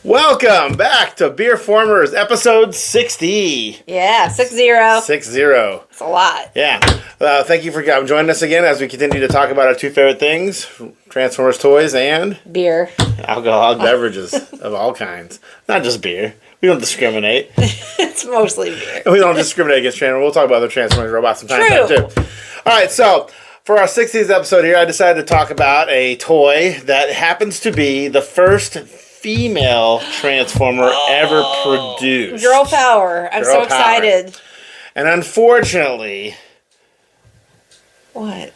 Welcome back to BeerFormers, episode 60. Yeah, 60. 60. It's a lot. Yeah. Thank you for joining us again as we continue to talk about our two favorite things, Transformers toys and Beer. alcoholic beverages of all kinds. Not just beer. We don't discriminate. It's mostly beer. We don't discriminate against Transformers. We'll talk about the Transformers robots from time to time, too. All right, so for our 60th episode here, I decided to talk about a toy that happens to be the first female Transformer ever produced. Girl power. I'm so excited. And unfortunately, what?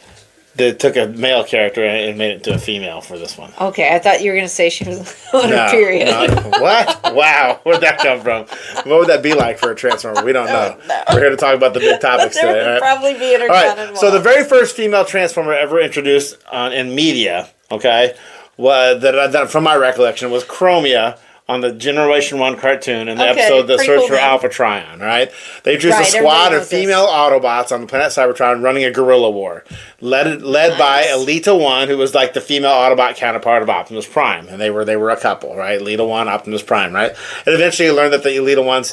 they took a male character and made it into a female for this one. Okay, I thought you were going to say she was on her period. No. What? Wow. Where'd that come from? What would that be like for a Transformer? We don't know. No. We're here to talk about the big topics there today. would Right? probably be in her All right. So the very first female Transformer ever introduced in media, okay, that from my recollection was Chromia on the Generation 1 cartoon in the episode The Search for Alpha Trion, right? They introduced a squad of female Autobots on the planet Cybertron running a guerrilla war, led by Elita 1, who was like the female Autobot counterpart of Optimus Prime, and they were a couple, right? Elita 1, Optimus Prime, right? And eventually you learned that the Elita 1's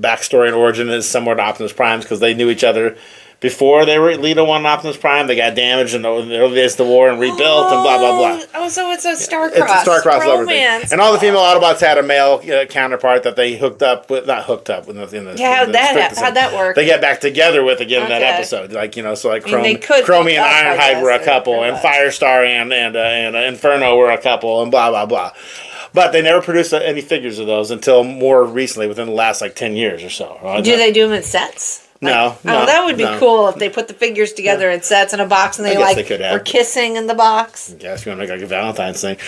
backstory and origin is similar to Optimus Prime's because they knew each other before they were Elita 1 and Optimus Prime. They got damaged in the early days of the war and rebuilt and blah, blah, blah. Oh, so it's a star-crossed It's a star-crossed romance. thing. And all the female Autobots had a male counterpart that they how'd that work? They get back together with again in that episode. Like, so like Chromie and Ironhide were a couple, and Firestar and Inferno were a couple, and blah, blah, blah. But they never produced any figures of those until more recently, within the last 10 years or so. Right? Do they do them in sets? No. That would be cool if they put the figures together in sets in a box and they were kissing in the box. Yeah, if you want to make a Valentine's thing.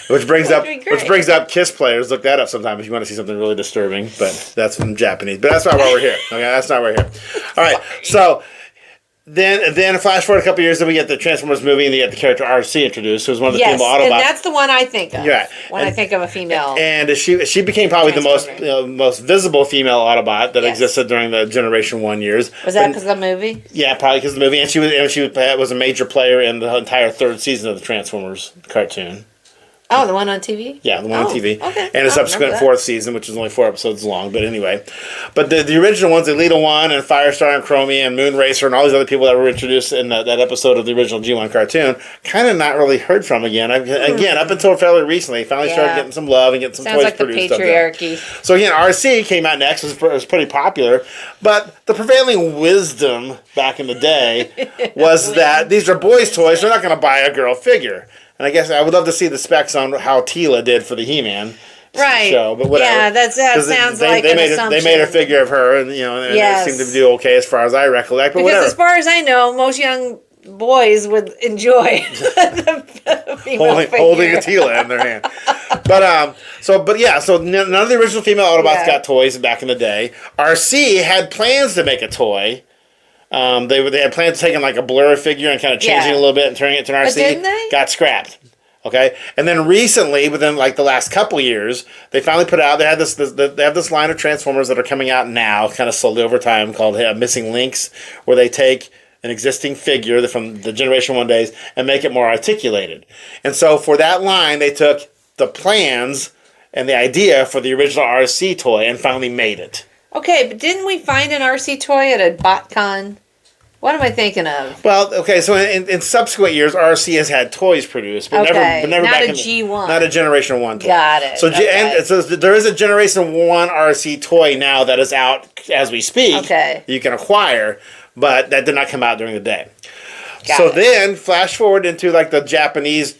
Which brings up Kiss players. Look that up sometime if you want to see something really disturbing. But that's from Japanese. But that's not why we're here. Okay, that's not why we're here. All right. So then flash forward a couple years, then we get the Transformers movie, and you get the character RC introduced, who's one of the female Autobots. And that's the one I think of. Yeah. I think of a female. And she became probably the most visible female Autobot that existed during the Generation 1 years. Was that because of the movie? Yeah, probably because of the movie. And she was a major player in the entire third season of the Transformers cartoon. Oh, the one on TV? Yeah, the one on TV. Okay. And a subsequent fourth season, which is only 4 episodes long. But anyway. But the original ones, Elita 1 and Firestar and Chromie and Moonracer and all these other people that were introduced in that episode of the original G1 cartoon, kind of not really heard from again. Again, up until fairly recently, finally started getting some love and getting some toys produced. Sounds like the patriarchy. So again, RC came out next. It was pretty popular. But the prevailing wisdom back in the day was that these are boys' toys. They're not going to buy a girl figure. And I guess I would love to see the specs on how Teela did for the He-Man show, but whatever. Yeah, that sounds like an assumption. They made a figure of her, and and it seemed to do okay as far as I recollect. But because as far as I know, most young boys would enjoy the female holding a Teela in their hand. So none of the original female Autobots got toys back in the day. RC had plans to make a toy. They had plans to taking a Blur figure and kind of changing it a little bit and turning it to an RC. But didn't they? Got scrapped. Okay, and then recently, within the last couple years, they finally put out. They have this line of Transformers that are coming out now, kind of slowly over time, called Missing Links, where they take an existing figure from the Generation 1 days and make it more articulated. And so for that line, they took the plans and the idea for the original RC toy and finally made it. Okay, but didn't we find an RC toy at a BotCon? What am I thinking of? Well, okay, so in subsequent years, RC has had toys produced, but never not back a G1. Not a Generation 1 toy. Got it. So there is a Generation 1 RC toy now that is out as we speak. Okay. You can acquire, but that did not come out during the day. Then, flash forward into the Japanese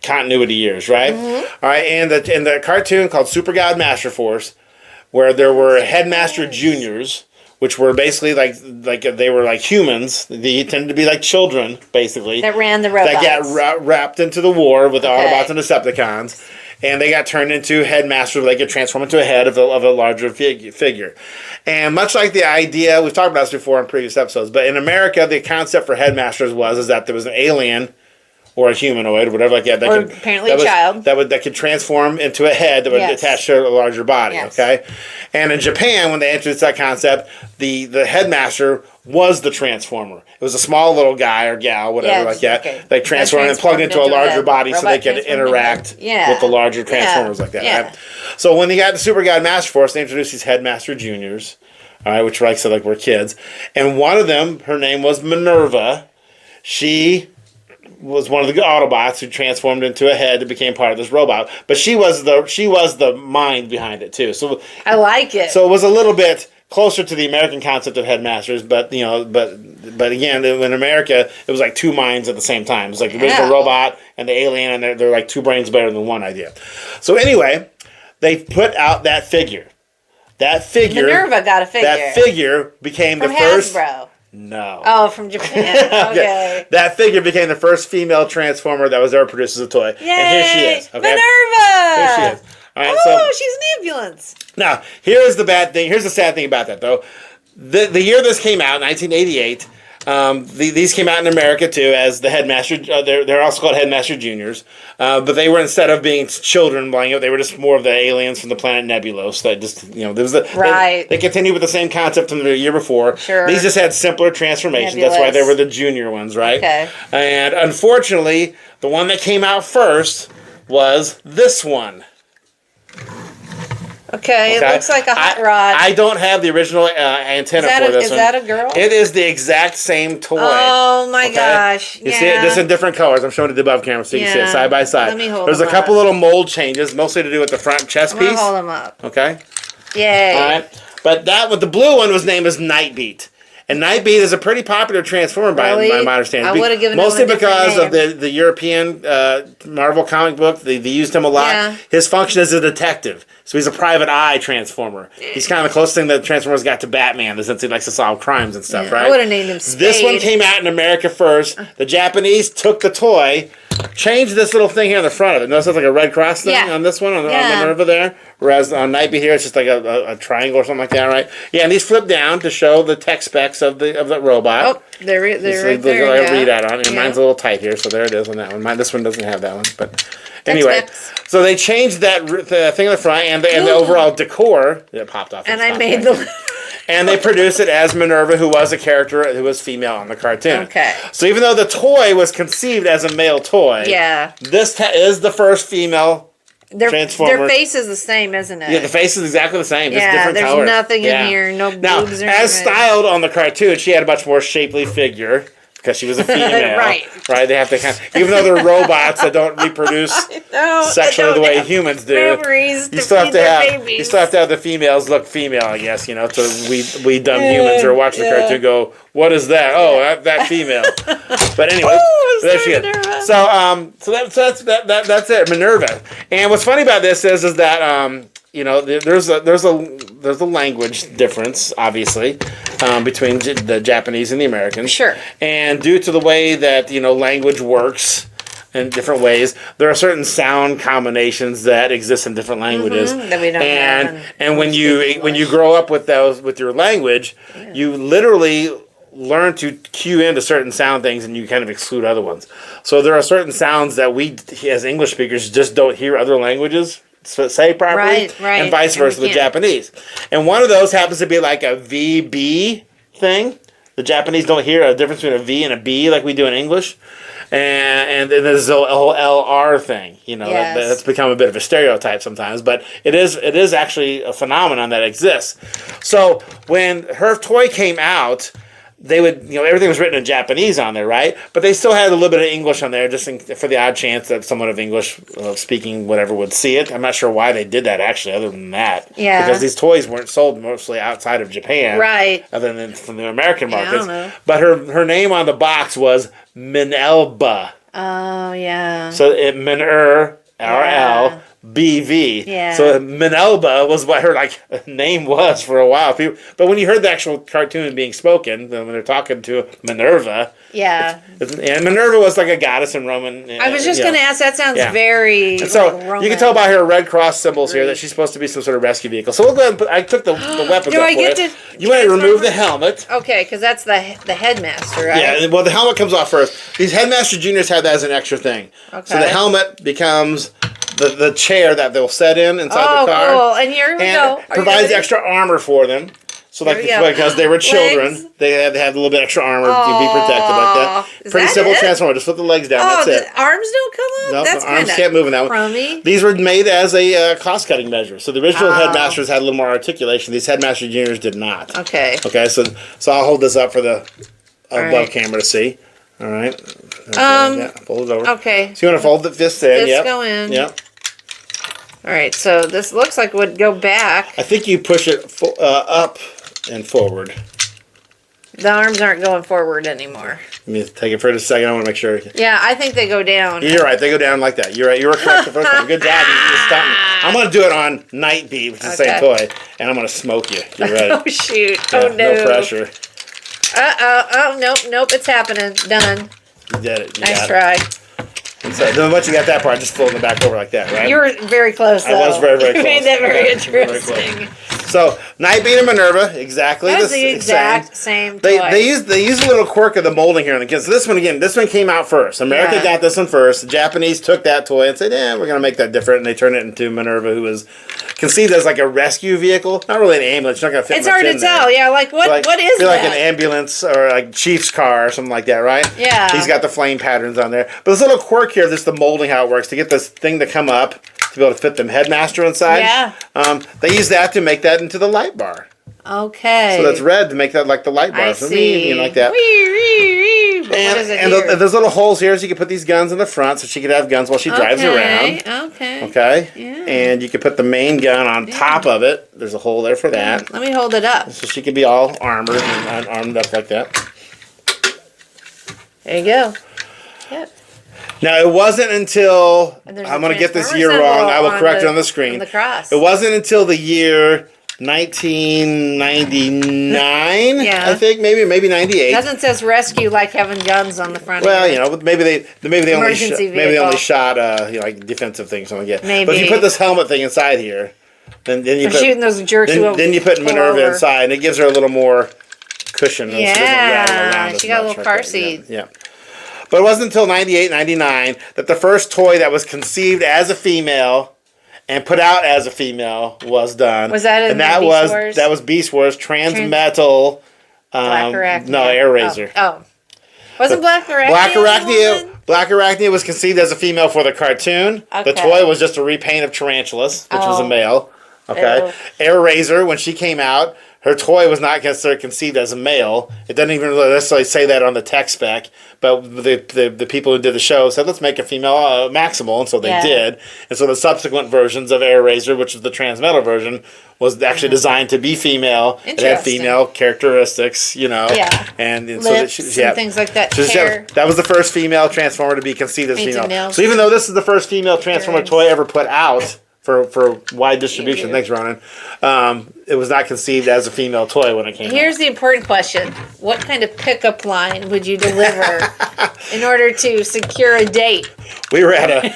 continuity years, right? Mm-hmm. All right, and the cartoon called Super God Master Force, where there were Headmaster Juniors, which were basically they were like humans. They tended to be like children, basically. That ran the robots. That got wrapped into the war with the Autobots and Decepticons. And they got turned into Headmaster. They could transform into a head of a larger figure. And much like the idea, we've talked about this before in previous episodes, but in America, the concept for Headmasters was that there was an alien or a humanoid, or whatever like that. Or apparently a child. That could transform into a head that would attach to a larger body, okay? And in Japan, when they introduced that concept, the headmaster was the transformer. It was a small little guy or gal, whatever like that. Okay. They transformed and plugged into a larger body so they could interact with the larger transformers like that. Right? So when they got the Super God Master Force, they introduced these Headmaster Juniors, all right, which like we're kids. And one of them, her name was Minerva. She was one of the Autobots who transformed into a head that became part of this robot. But she was the mind behind it too. So I like it. So it was a little bit closer to the American concept of headmasters, but again, in America, it was like two minds at the same time. It was like the original robot and the alien, and they're like two brains better than one idea. So anyway, they put out that figure. Minerva got a figure. That figure became from the first. Hasbro. No. Oh, from Japan. Okay. That figure became the first female transformer that was ever produced as a toy. Yay! And here she is. Okay? Minerva! Here she is. All right, she's an ambulance. Now, here's the bad thing. Here's the sad thing about that, though. The year this came out, 1988, these came out in America, too, as the Headmaster. They're also called Headmaster Juniors. But they were, instead of being children playing it, they were just more of the aliens from the planet Nebulos. That just, there was they continued with the same concept from the year before. Sure. These just had simpler transformations. Nebulous. That's why they were the junior ones, right? Okay. And unfortunately, the one that came out first was this one. Okay, it looks like a hot rod. I don't have the original antenna for this one. Is that a girl? It is the exact same toy. Oh my gosh. You see it? This in different colors. I'm showing it above camera so you can see it side by side. Let me hold There's a couple little mold changes, mostly to do with the front chest piece. Hold them up. Okay. Yay. All right. But the blue one was named as Nightbeat. And Nightbeat is a pretty popular transformer by my understanding. I would have given mostly him a because name. of the European Marvel comic book. They used him a lot. Yeah. His function is a detective. So he's a private eye transformer. He's kind of the closest thing that Transformers got to Batman, since he likes to solve crimes and stuff, right? I would have named him Spade. This one came out in America first. The Japanese took the toy, changed this little thing here on the front of it. Notice it's like a red cross thing on this one, on Minerva there. Whereas on Nightbeat here, it's just like a triangle or something like that, right? Yeah, and these flip down to show the tech specs of the robot. Oh, they're right there. Like a readout on it. Mine's a little tight here, so there it is on that one. This one doesn't have that one, but anyway. So they changed the thing on the front and the overall decor that popped off. And I made the. And they produced it as Minerva, who was a character who was female on the cartoon. Okay. So even though the toy was conceived as a male toy, this is the first female transformer. Their face is the same, isn't it? Yeah, the face is exactly the same. Just different there's colors. Nothing in here. No boobs or anything. As styled on the cartoon, she had a much more shapely figure. Because she was a female, right? They have to even though they're robots that don't reproduce sexually the way humans do, you still have to have the females look female, I guess. So we dumb humans who are watching the cartoon go, "What is that? Oh, that female." But anyway, there she is. So that's it, Minerva. And what's funny about this is that there's a language difference, obviously, between the Japanese and the Americans. Sure. And due to the way that language works in different ways, there are certain sound combinations that exist in different languages. That we don't have. And when you grow up with your language, you literally learn to cue into certain sound things and you kind of exclude other ones. So there are certain sounds that we, as English speakers, just don't hear other languages say properly, and vice versa with the Japanese. And one of those happens to be like a VB thing. The Japanese don't hear a difference between a V and a B like we do in English. And then there's the whole LR thing. That's become a bit of a stereotype sometimes, but it is actually a phenomenon that exists. So when her toy came out, they would, everything was written in Japanese on there, right? But they still had a little bit of English on there, just for the odd chance that someone of English speaking whatever would see it. I'm not sure why they did that, actually, other than that. Yeah. Because these toys weren't sold mostly outside of Japan. Right. Other than from the American markets. I don't know. But her name on the box was Minerva. Oh, yeah. So Minerva, R-L, BV. Yeah. So Minerva was what her name was for a while. But when you heard the actual cartoon being spoken, when they're talking to Minerva. Yeah. And Minerva was like a goddess in Roman. I was just going to ask. That sounds very. And so Roman. you can tell by her Red Cross symbols here that she's supposed to be some sort of rescue vehicle. So we'll go ahead and I took the weapons Do up I for get you. to You want to remove the helmet. Okay, because that's the headmaster, right? Yeah, well, the helmet comes off first. These Headmaster Juniors have that as an extra thing. Okay. So the helmet becomes the chair that they'll set inside the car. Oh, cool. And here we go. Provides extra armor for them. So because they were children, they had a little bit extra armor to be protected like that. Pretty simple transformer. Just put the legs down. That's it. The arms don't come up? No, That's the arms can't move in that one. These were made as a cost-cutting measure. So the original Headmasters had a little more articulation. These Headmaster Juniors did not. Okay. Okay, so I'll hold this up for the above camera to see. All right. Fold it over. Okay. So you want to fold this in? This go in. Yep. All right, so this looks like it would go back. I think you push it up and forward. The arms aren't going forward anymore. Let me take it for a second. I want to make sure. Yeah, I think they go down. You're right. They go down like that. You're right. You were correct the first time. Good job. You stopped me. I'm going to do it on Night Beat, which is the same toy, and I'm going to smoke you. Get ready. Oh, shoot. Yeah, oh, no. No pressure. Oh, nope. It's happening. Done. You did it. Nice try. And so then once you got that part, just fold it back over like that, right? You were very close, though. I was very, very close. You made that very interesting. So, Night Beat and Minerva, exactly That's the exact same toy. They use a little quirk of the molding here. And so this one came out first. America got this one first. The Japanese took that toy and said, we're going to make that different. And they turned it into Minerva, who was conceived as like a rescue vehicle. Not really an ambulance. You're not going to fit It's hard to tell. There. Yeah, what is that? Like an ambulance or like Chief's car or something like that, right? Yeah. He's got the flame patterns on there. But this little quirk here, this is the molding, how it works. To get this thing to come up, to be able to fit them Headmaster inside. Yeah. They use that to make that into the light bar. Okay. So that's red to make that like the light bar. I see. Like that. And there's little holes here so you can put these guns in the front so she could have guns while she drives around. Okay. Yeah. And you can put the main gun on top of it. There's a hole there for that. Let me hold it up. So she could be all armored and armed up like that. There you go. Yep. Now, it wasn't until, I'm going to get this year wrong, I will correct it on the screen. On the cross. It wasn't until the year 1999, I think, maybe 98. Doesn't says rescue like having guns on the front. Well, maybe they only shot like defensive things. Something like that. Maybe. But if you put this helmet thing inside here, then you put shooting those jerks. Then you put Minerva inside, and it gives her a little more cushion. Yeah, she got a little car seat. Yeah. But it wasn't until 98, 99 that the first toy that was conceived as a female and put out as a female was done. Was that Beast Wars? That was Beast Wars Transmetal. Black Arachnia. No, Air Razor. Oh. Wasn't Black Arachnia? Black Arachnia was conceived as a female for the cartoon. Okay. The toy was just a repaint of Tarantulas, which was a male. Okay. Ew. Air Razor, when she came out, her toy was not conceived as a male. It doesn't even necessarily say that on the tech spec, but the people who did the show said, let's make a female Maximal, and so they did. And so the subsequent versions of Air Razor, which is the Transmetal version, was actually designed to be female. It had female characteristics, and lips so and things like that. That was the first female Transformer to be conceived as female. So even though this is the first female Transformer toy ever put out, for wide distribution, thanks, Ronan. It was not conceived as a female toy when it came out. Here's the important question. What kind of pickup line would you deliver in order to secure a date? We were at a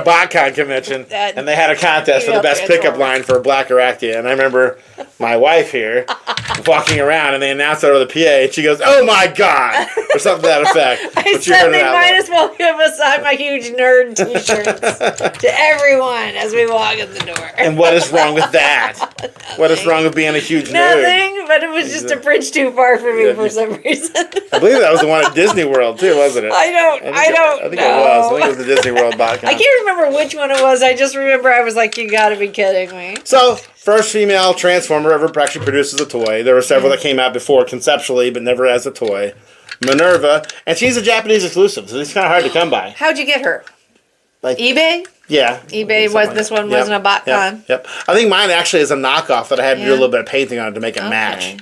BotCon convention, and they had a contest for the best pickup line for Black Arachnia. And I remember my wife here walking around, and they announced it over the PA, and she goes, "Oh my God," or something to that effect. I said they might as well give us my huge nerd T-shirts to everyone as we walk in the door. And what is wrong with that? What is wrong with being a huge nerd? Nothing, but it was just a bridge too far for me for some reason. I believe that was the one at Disney World too, wasn't it? I don't know. I think it was. I think it was the Disney World BotCon. I can't remember which one it was. I just remember I was like, you gotta be kidding me. So, first female Transformer ever actually produced as a toy. There were several that came out before conceptually, but never as a toy. Minerva, and she's a Japanese exclusive, so it's kind of hard to come by. How'd you get her? Like eBay? Yeah. eBay was this one wasn't a BotCon. Yep. I think mine actually is a knockoff that I had to do a little bit of painting on it to make it match.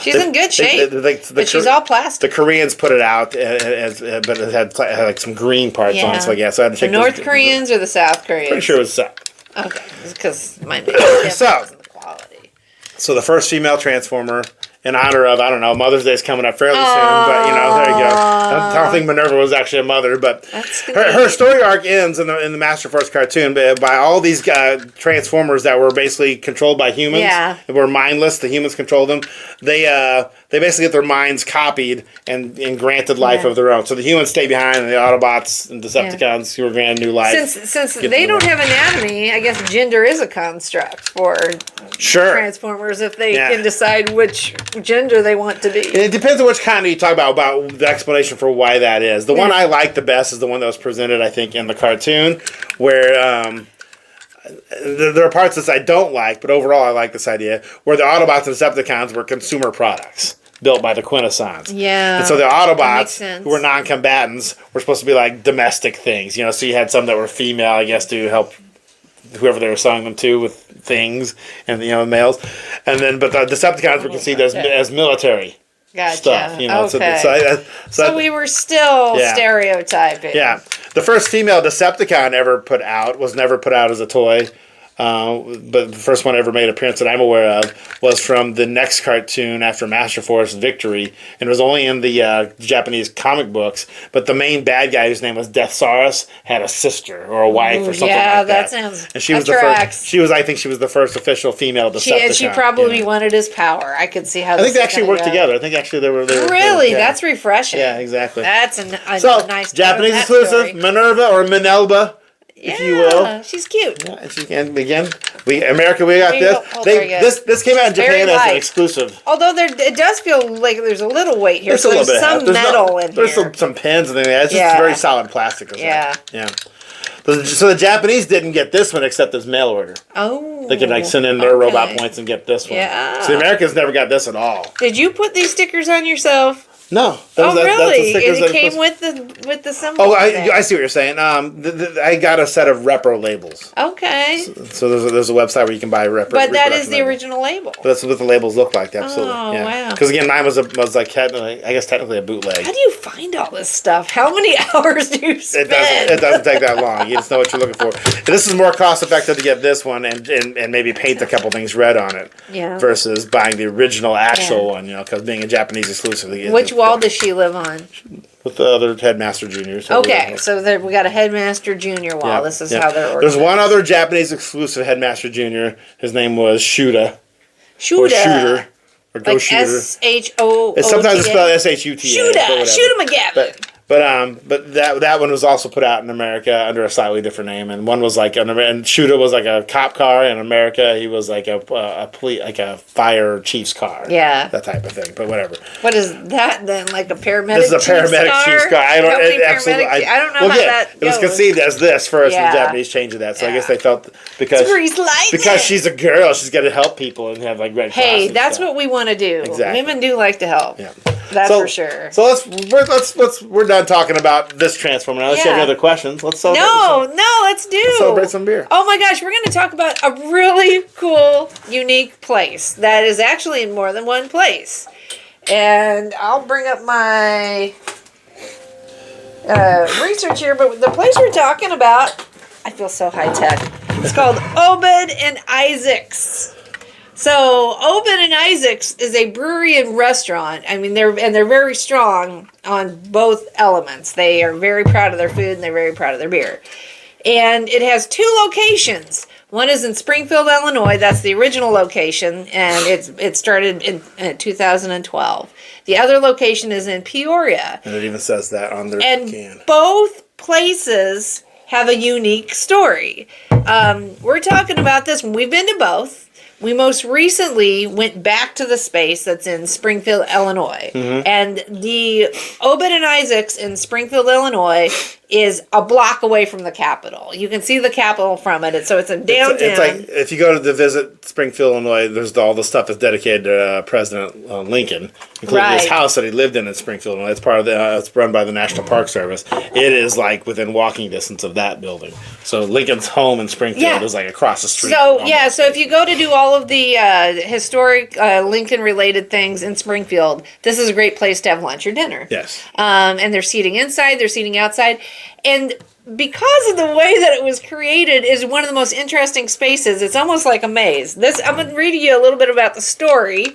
She's in good shape, but she's all plastic. The Koreans put it out, but it had like some green parts on it. So so I had to check the North Koreans or the South Koreans? Pretty sure it was South. Okay, because my name wasn't the quality. So the first female Transformer, in honor of, I don't know, Mother's Day is coming up fairly soon, but there you go. I don't think Minerva was actually a mother, but her story arc ends in the Master Force cartoon by all these Transformers that were basically controlled by humans. Yeah. Were mindless. The humans controlled them. They basically get their minds copied and granted life of their own. So the humans stay behind, and the Autobots and Decepticons who were granted new life. Since they don't have anatomy, I guess gender is a construct for Transformers if they can decide which gender they want to be. And it depends on which kind you talk about the explanation for why that is. The one I like the best is the one that was presented, I think, in the cartoon, where there are parts that I don't like, but overall I like this idea, where the Autobots and Decepticons were consumer products built by the Quintessons. Yeah. And so the Autobots, who were non-combatants, were supposed to be like domestic things. So you had some that were female, I guess, to help whoever they were selling them to with things, and males, but the Decepticons were conceived as military stuff. Okay. So we were still stereotyping. Yeah, the first female Decepticon ever put out was never put out as a toy. But the first one ever made an appearance that I'm aware of was from the next cartoon after Master Force, Victory, and it was only in the Japanese comic books. But the main bad guy, whose name was Deathsaurus, had a sister or a wife or something like that. Yeah, that sounds. And she was the first. I think she was the first official female Decepticon. She probably wanted his power. I could see how. I think they actually worked together. I think actually they were. Really, that's refreshing. Yeah, exactly. That's a nice. Japanese exclusive, Minerva or Minerva. If you will. She's cute. Yeah, and she can again. America, we got this. This came out in Japan as an exclusive. Although it does feel like there's a little weight here. There's some metal in here. There's some pins and things. It's just very solid plastic. Yeah. So the Japanese didn't get this one except as mail order. Oh. They could send in their robot points and get this one. Yeah. So the Americans never got this at all. Did you put these stickers on yourself? No. Really? It came with the symbol. Oh, I see what you're saying. I got a set of repro labels. Okay. So there's a website where you can buy repro. But that is the original label. That's what the labels look like. Absolutely. Oh, wow. Because again, mine was like technically a bootleg. How do you find all this stuff? How many hours do you spend? It doesn't take that long. You just know what you're looking for. And this is more cost effective to get this one and maybe paint a couple things red on it. Yeah. Versus buying the original actual one. Because being a Japanese exclusive. Which wall does she live on? With the other Headmaster Junior. Okay, so we got a Headmaster Junior wall. Yeah, this is how they're organized. There's one other Japanese exclusive Headmaster Junior. His name was Shuta. Or Shooter. Or Go Shooter. Shouta. Sometimes it's spelled Shuta. Shoot him again. But that one was also put out in America under a slightly different name, and one was and Shuta was like a cop car. In America, he was like a fire chief's car. Yeah, that type of thing. But whatever. What is that then? Like a paramedic? This is a paramedic chief's car. I don't know how that goes. It was conceived as this first, and the Japanese changed that. So I guess they felt because she's a girl, she's got to help people and have like red. Hey, that's what we want to do. Exactly. Women do like to help. Yeah. That's for sure. So we're done talking about this Transformer. Now, unless you have any other questions, let's celebrate. Let's celebrate some beer. Oh my gosh, we're going to talk about a really cool, unique place that is actually in more than one place. And I'll bring up my research here, but the place we're talking about, I feel so high tech. It's called Obed and Isaac's. So Obed and Isaac's is a brewery and restaurant. I mean, they're very strong on both elements. They are very proud of their food and they're very proud of their beer. And it has two locations. One is in Springfield, Illinois. That's the original location, and it started in 2012. The other location is in Peoria. And it even says that on their can. And both places have a unique story. We're talking about this one. We've been to both. We most recently went back to the space that's in Springfield, Illinois. Mm-hmm. And the Obed and Isaac's in Springfield, Illinois is a block away from the Capitol. You can see the Capitol from it. So it's in downtown. It's like if you go to visit Springfield, Illinois, there's all the stuff that's dedicated to President Lincoln, including his house that he lived in Springfield, Illinois. It's part of it's run by the National Park Service. It is like within walking distance of that building. So Lincoln's home in Springfield is like across the street. So so if you go to do all of the historic Lincoln-related things in Springfield, this is a great place to have lunch or dinner. Yes. And they're seating inside, they're seating outside. And because of the way that it was created is one of the most interesting spaces. It's almost like a maze. I'm going to read you a little bit about the story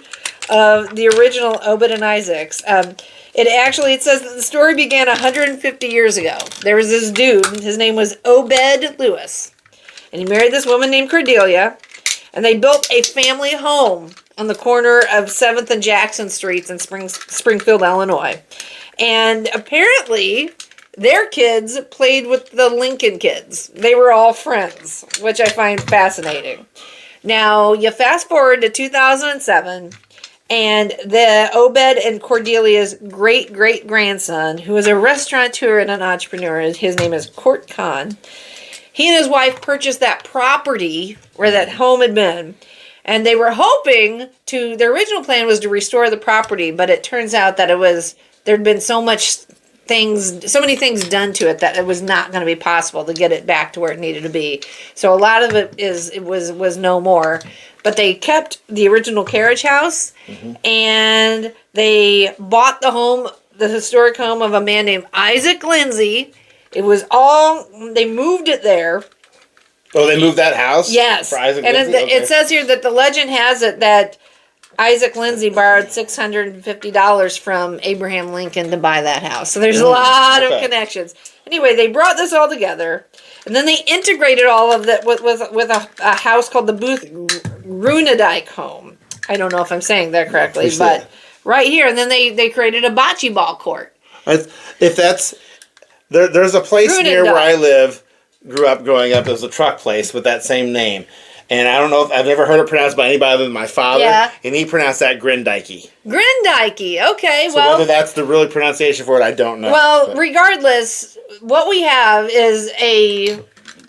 of the original Obed and Isaacs. It says that the story began 150 years ago. There was this dude, his name was Obed Lewis. And he married this woman named Cordelia. And they built a family home on the corner of 7th and Jackson Streets in Springfield, Illinois. And apparently their kids played with the Lincoln kids. They were all friends, which I find fascinating. Now, you fast forward to 2007, and the Obed and Cordelia's great-great-grandson, who is a restaurateur and an entrepreneur, his name is Court Kahn, he and his wife purchased that property where that home had been. And they were hoping their original plan was to restore the property, but it turns out that there'd been so many things done to it that it was not going to be possible to get it back to where it needed to be. So a lot of it was no more. But they kept the original carriage house, and they bought the historic home of a man named Isaac Lindsay. They moved it there. Oh, they moved that house? Yes. For Isaac and Lindsay? it says here that the legend has it that Isaac Lindsay borrowed $650 from Abraham Lincoln to buy that house. So there's a lot of connections. Anyway, they brought this all together, and then they integrated all of that with a house called the Booth Runadike home. I don't know if I'm saying that correctly, but right here. And then they created a bocce ball court. There's a place near where I live, growing up, there's a truck place with that same name. And I don't know if I've never heard it pronounced by anybody other than my father. Yeah. And he pronounced that Grindike. Grindike, okay. So whether that's the real pronunciation for it, I don't know. Well, regardless, what we have is a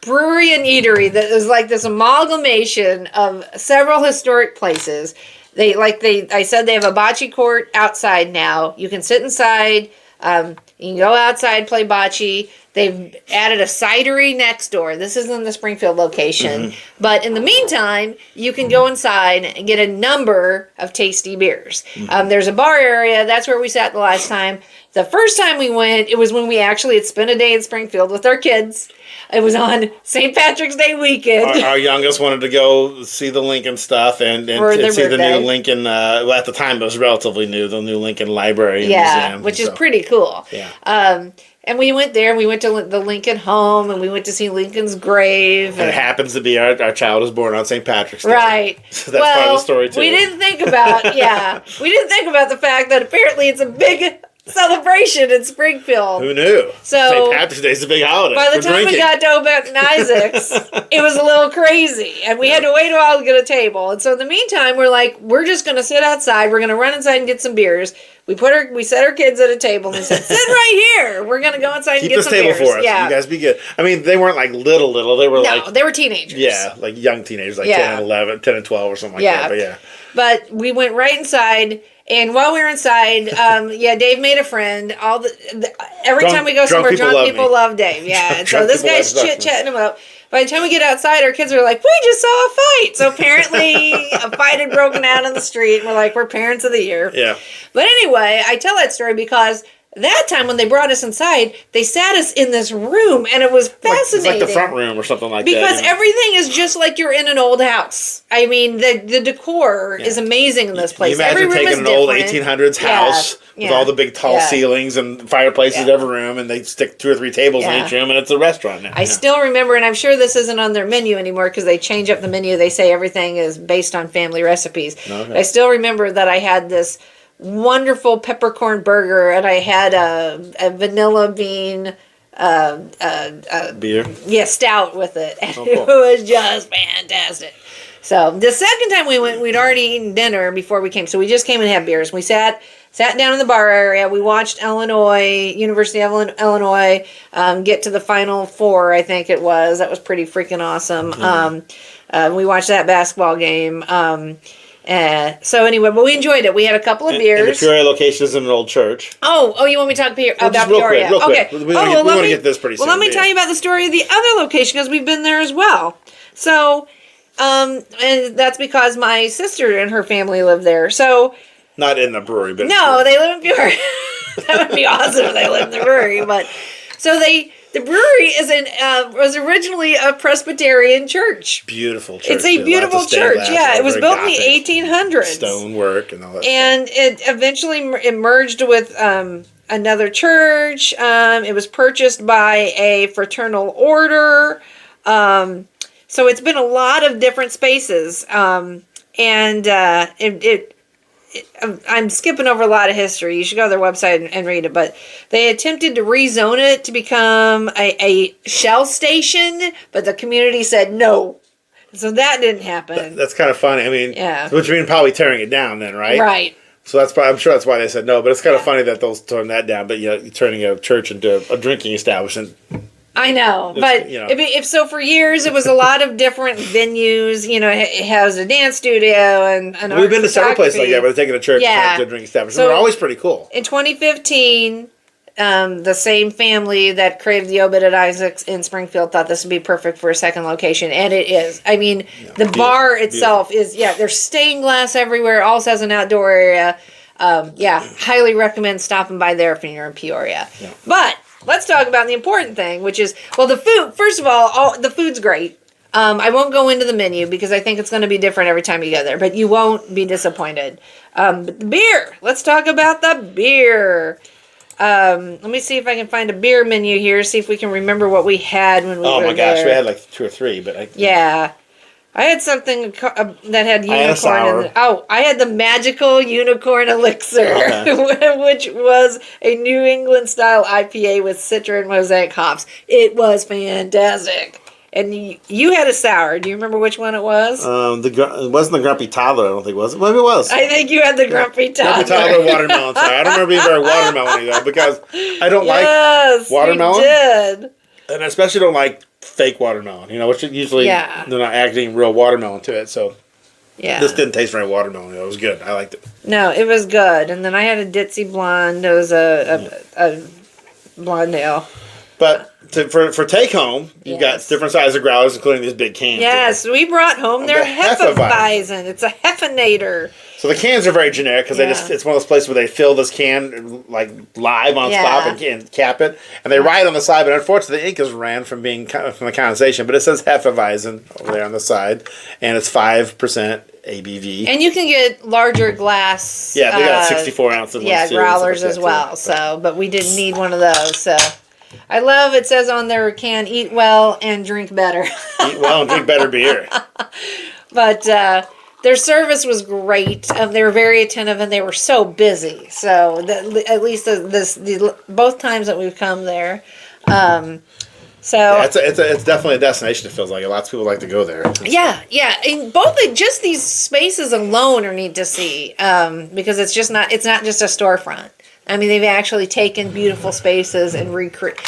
brewery and eatery that is like this amalgamation of several historic places. I said, they have a bocce court outside now. You can sit inside. You can go outside, play bocce. They've added a cidery next door. This is in the Springfield location. But in the meantime, you can go inside and get a number of tasty beers. There's a bar area. That's where we sat the last time. The first time we went, it was when we actually had spent a day in Springfield with our kids. It was on St. Patrick's Day weekend. Our youngest wanted to go see the Lincoln stuff and see the new Lincoln, at the time it was relatively new, the new Lincoln Library and Museum. Which is pretty cool. Yeah. And we went there, and we went to the Lincoln home, and we went to see Lincoln's grave. And it happens to be our child was born on St. Patrick's Day. Right. So that's part of the story, too. We didn't think about the fact that apparently it's a big celebration in Springfield. Who knew? So St. Patrick's Day is a big holiday. By the time we got to Obed and Isaac's, it was a little crazy, and we had to wait a while to get a table. And so in the meantime, we're just going to sit outside. We're going to run inside and get some beers. We set our kids at a table and we said, sit right here. We're going to go inside and get some beers. Keep this table for us. Yeah. You guys be good. I mean, they weren't like little. They were they were teenagers. Yeah, like young teenagers, like 10 and 12 or something like that. But But we went right inside. And while we were inside, Dave made a friend. Every time we go somewhere, drunk people love Dave. Yeah, and so this guy's chit-chatting him up. By the time we get outside, our kids are like, we just saw a fight. So apparently a fight had broken out on the street, and we're parents of the year. Yeah. But anyway, I tell that story because that time when they brought us inside, they sat us in this room, and it was fascinating. It's like the front room or something like because that. Because everything is just like you're in an old house. I mean, the decor is amazing in this place. You imagine taking an old 1800s house with all the big tall ceilings and fireplaces in every room, and they stick 2 or 3 tables in each room, and it's a restaurant now. I still remember, and I'm sure this isn't on their menu anymore because they change up the menu. They say everything is based on family recipes. Okay. I still remember that I had this wonderful peppercorn burger, and I had a vanilla bean beer. Yeah, stout with it. And it was just fantastic. So the second time we went, we'd already eaten dinner before we came. So we just came and had beers. We sat Sat down in the bar area. We watched University of Illinois, get to the Final Four, I think it was. That was pretty freaking awesome. We watched that basketball game. So anyway, but we enjoyed it. We had a couple of beers. And the Peoria location is in an old church. Oh, you want me to talk about Peoria? Real quick. We want to get this pretty soon. Well, let me tell you about the story of the other location because we've been there as well. So, and that's because my sister and her family live there. So. Not in the brewery, but no, they live in Peoria. That would be awesome if they lived in the brewery. But so the brewery was originally a Presbyterian church. Beautiful church. It's a beautiful church. Yeah, it was built in the 1800s. Stonework and all that. And it eventually merged with another church. It was purchased by a fraternal order. So it's been a lot of different spaces. I'm skipping over a lot of history. You should go to their website and read it. But they attempted to rezone it to become a Shell station, but the community said no. So that didn't happen. That's kind of funny. I mean, yeah. Which means probably tearing it down then, right? Right. So I'm sure that's why they said no. But it's kind of funny that they'll turn that down. But you're turning a church into a drinking establishment. I know, but if so, for years it was a lot of different venues. It has a dance studio and we've been to several places like that where they're taking a church to a drinking establishment. So they're always pretty cool. In 2015, the same family that created the Obed and Isaacs in Springfield thought this would be perfect for a second location, and it is. I mean, the bar itself is there's stained glass everywhere. It also has an outdoor area. Highly recommend stopping by there if you're in Peoria. Yeah. But let's talk about the important thing, which is, the food. First of all, the food's great. I won't go into the menu because I think it's going to be different every time you go there, but you won't be disappointed. But the beer. Let's talk about the beer. Let me see if I can find a beer menu here, see if we can remember what we had when we were there. Oh my gosh, we had like 2 or 3, but Yeah. I had something that had unicorn in it. Oh, I had the magical unicorn elixir, which was a New England style IPA with Citra and Mosaic hops. It was fantastic. And you had a sour. Do you remember which one it was? It wasn't the Grumpy Toddler, I don't think, was it? Maybe it was. I think you had the Grumpy Toddler. Grumpy Toddler watermelon sour. I don't remember being very watermelon-y though, because I don't like watermelon. You did. And I especially don't like fake watermelon, which usually they're not adding real watermelon to it. So this didn't taste very watermelon. It was good. I liked it. No, it was good. And then I had a Ditzy Blonde. It was a blonde ale. But for take home, you've got different sizes of growlers, including these big cans. Yes, we brought home their Hefeweizen. It's a Hefenator. So the cans are very generic because it's one of those places where they fill this can like live on spot and cap it, and they write on the side. But unfortunately, the ink is ran from the condensation. But it says Hefeweizen over there on the side, and it's 5% ABV. And you can get larger glass. Yeah, they got 64 ounces. Yeah, growlers as well. So, but we didn't need one of those. So. I love it says on their can, eat well and drink better. Eat well and drink better beer. But their service was great. They were very attentive and they were so busy. So at least both times that we've come there. It's definitely a destination. It feels like lots of people like to go there. Yeah. And just these spaces alone are neat to see because it's not just a storefront. I mean, they've actually taken beautiful spaces and recreate.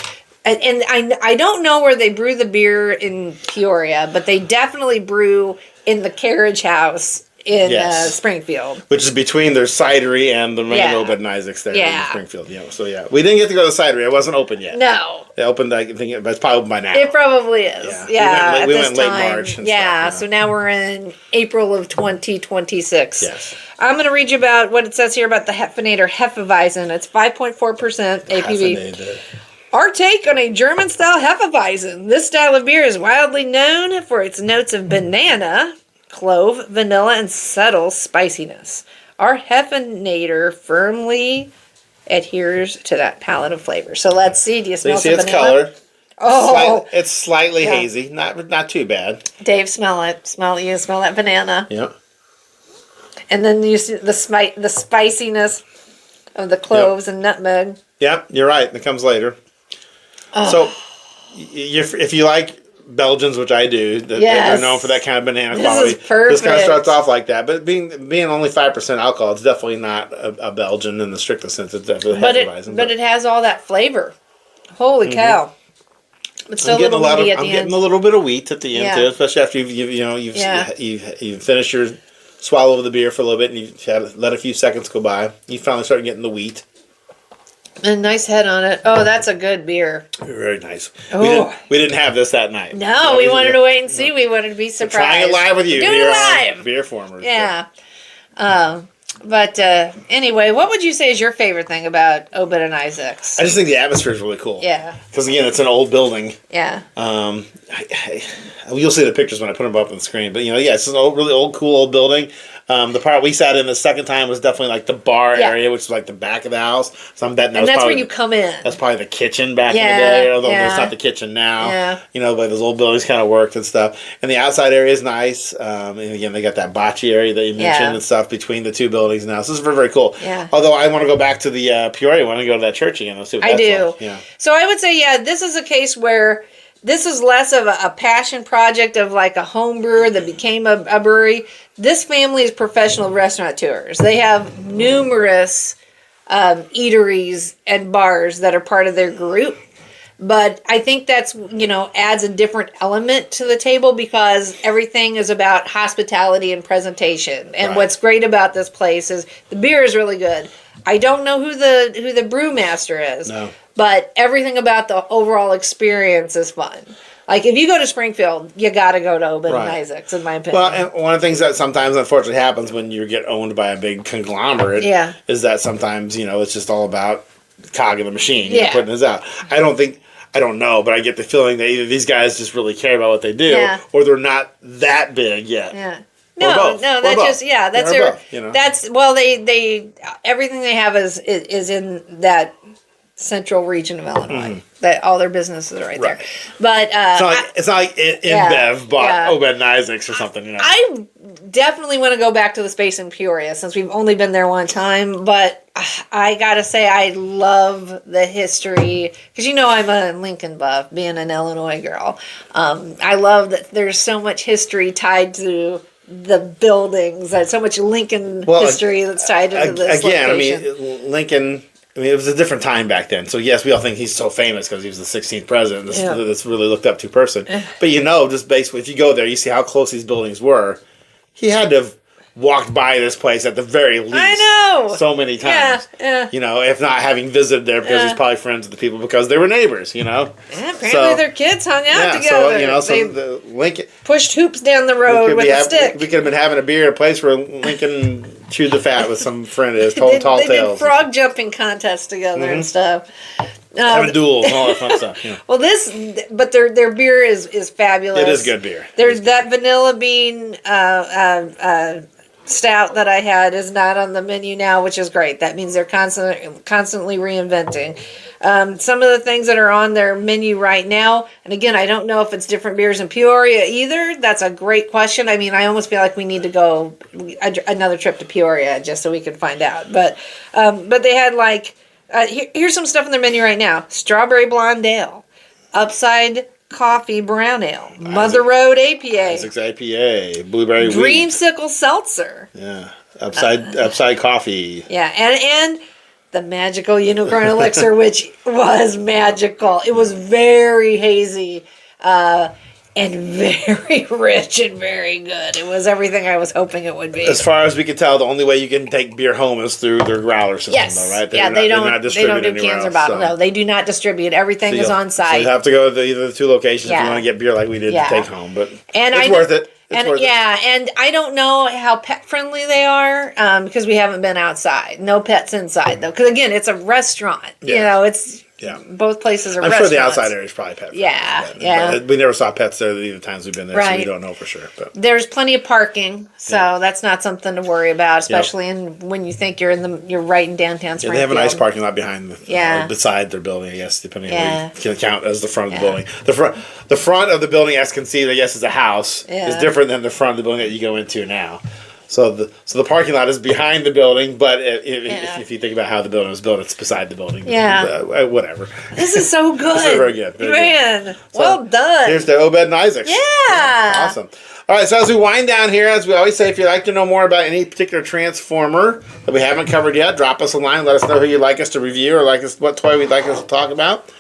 And I don't know where they brew the beer in Peoria, but they definitely brew in the carriage house in Springfield. Which is between their cidery and the main Obed and Isaacs there in Springfield. So we didn't get to go to the cidery. It wasn't open yet. No. They opened, I think, but it's probably open by now. It probably is. Yeah. We went late March. So now we're in April of 2026. Yes. I'm going to read you about what it says here about the Hefenator Hefeweizen. It's 5.4% ABV. Hefenator. Our take on a German-style Hefeweizen. This style of beer is wildly known for its notes of banana, clove, vanilla, and subtle spiciness. Our Hefenator firmly adheres to that palette of flavor. So let's see. Do you smell some banana? It's colored. Oh, it's slightly hazy. Not too bad. Dave, smell it. You smell that banana. Yep. And then you see the spiciness of the cloves and nutmeg. Yep, you're right. It comes later. Oh. So, if you like Belgians, which I do, they're known for that kind of banana quality. This is perfect. This kind of starts off like that, but being only 5% alcohol, it's definitely not a Belgian in the strictest sense. It's definitely Hefeweizen. But it has all that flavor. Holy cow! But still a little meaty at the end. I'm getting a little bit of wheat at the end too, especially after you've finished your swallow of the beer for a little bit and you've let a few seconds go by. You finally start getting the wheat. And nice head on it. Oh, that's a good beer. Very nice. Oh. We didn't have this that night. No, we wanted to wait and see. We wanted to be surprised. Trying it live with you. Do it live. BeerFormers. Yeah. But anyway, what would you say is your favorite thing about Obed and Isaac's? I just think the atmosphere is really cool. Yeah. Because again, it's an old building. Yeah. You'll see the pictures when I put them up on the screen. But it's an really old, cool old building. The part we sat in the second time was definitely like the bar area, which is like the back of the house. So I'm betting that's where you come in. That's probably the kitchen back in the day, although it's not the kitchen now. Yeah. But those old buildings kind of worked and stuff. And the outside area is nice. And again, they got that bocce area that you mentioned and stuff between the two buildings now. So this is very, very cool. Yeah. Although I want to go back to the Peoria one and go to that church again. Let's see what that's like. Yeah. So I would say, this is a case where this is less of a passion project of like a home brewer that became a brewery. This family is professional restaurateurs. They have numerous eateries and bars that are part of their group. But I think that's, adds a different element to the table because everything is about hospitality and presentation. And what's great about this place is the beer is really good. I don't know who the brewmaster is. No. But everything about the overall experience is fun. Like, if you go to Springfield, you got to go to Obed and Isaac's, in my opinion. Well, and one of the things that sometimes, unfortunately, happens when you get owned by a big conglomerate is that sometimes, it's just all about cog in the machine, putting this out. I don't know, but I get the feeling that either these guys just really care about what they do, or they're not that big yet. Yeah. No, that's they everything they have is in that central region of Illinois. That all their businesses are right there. But it's not like InBev bought Obed and Isaac's or something. I definitely want to go back to the space in Peoria since we've only been there one time. But I gotta say I love the history because I'm a Lincoln buff, being an Illinois girl. I love that there's so much history tied to the buildings. There's so much Lincoln history that's tied into this location. Lincoln. It was a different time back then. So, yes, we all think he's so famous because he was the 16th president. This really looked up to person. But, just basically, if you go there, you see how close these buildings were. He had to have walked by this place at the very least. I know. So many times. Yeah. If not having visited there because he's probably friends with the people because they were neighbors, Yeah, apparently their kids hung out together. So the Lincoln pushed hoops down the road with a stick. We could have been having a beer at a place where Lincoln chewed the fat with some friend of his, tall they tales. Did frog jumping contests together and stuff. Having duels and all that fun stuff. Well, but their beer is fabulous. It is good beer. There's that vanilla bean stout that I had is not on the menu now, which is great. That means they're constantly reinventing. Some of the things that are on their menu right now, and again, I don't know if it's different beers in Peoria either. That's a great question. I mean, I almost feel like we need to go another trip to Peoria just so we can find out. But they had here's some stuff on their menu right now: strawberry blonde ale, upside coffee brown ale, Mother Road APA, Isaac's IPA, blueberry dreamsicle seltzer, upside coffee, and the magical unicorn elixir, which was magical. It was very hazy and very rich and very good. It was everything I was hoping it would be. As far as we can tell, the only way you can take beer home is through their growler system, though, right? They don't do cans or bottles. No, they do not distribute. Everything is on site. So you have to go to either the two locations if you want to get beer like we did to take home. But it's worth it. And I don't know how pet friendly they are because we haven't been outside. No pets inside though, because again, it's a restaurant. It's both places are. I'm restaurants. sure the outside area is probably pet friendly. But we never saw pets there either times we've been there, so we don't know for sure. But there's plenty of parking, so that's not something to worry about, especially when you think you're right in downtown Springfield. They have a nice parking lot behind beside their building, I guess, depending on what you can count as the front of the building. The front of the building, as can see, I guess, is a house. Is different than the front of the building that you go into now. So the parking lot is behind the building, but if you think about how the building was built, it's beside the building. Yeah. Whatever. This is so good. This is very good. Very Man, good. well done. Here's the Obed and Isaacs. Yeah. Awesome. All right, so as we wind down here, as we always say, if you'd like to know more about any particular Transformer that we haven't covered yet, drop us a line. Let us know who you'd like us to review or what toy we'd like us to talk about.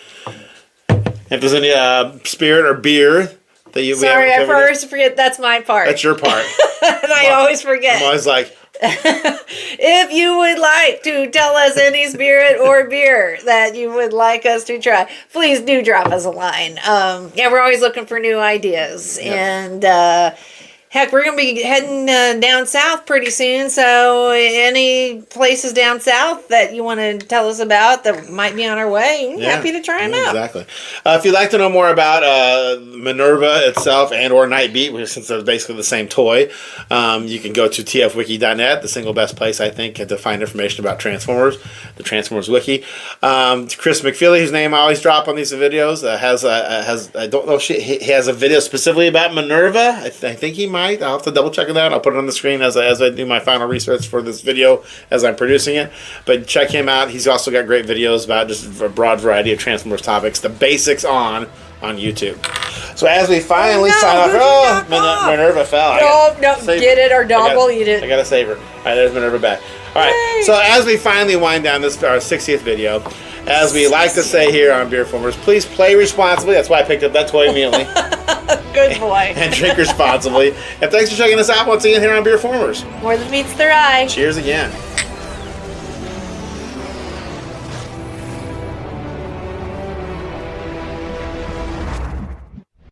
If there's any spirit or beer that you Sorry, I first forget that's my part. That's your part. And I always forget. I'm always like, if you would like to tell us any spirit or beer that you would like us to try, please do drop us a line. We're always looking for new ideas. Yep. And heck, we're going to be heading down south pretty soon. So any places down south that you want to tell us about that might be on our way, we're happy to try them out. Exactly. If you'd like to know more about Minerva itself and or Nightbeat, since they're basically the same toy, you can go to tfwiki.net, the single best place, I think, to find information about Transformers, the Transformers Wiki. Chris McFeely, whose name I always drop on these videos, has I don't know if he has a video specifically about Minerva. I think he might. I'll have to double check that. I'll put it on the screen as I do my final research for this video as I'm producing it. But check him out. He's also got great videos about just a broad variety of Transformers topics, the basics on YouTube. So as we finally sign off, Minerva fell. No, get it, our dog will eat it. I gotta save her. All right, there's Minerva back. All right, Yay. So as we finally wind down this our 60th video, as we like to say here on BeerFormers, please play responsibly. That's why I picked up that toy immediately. Good boy. And drink responsibly. And thanks for checking us out once again here on BeerFormers. More than meets their eye. Cheers again.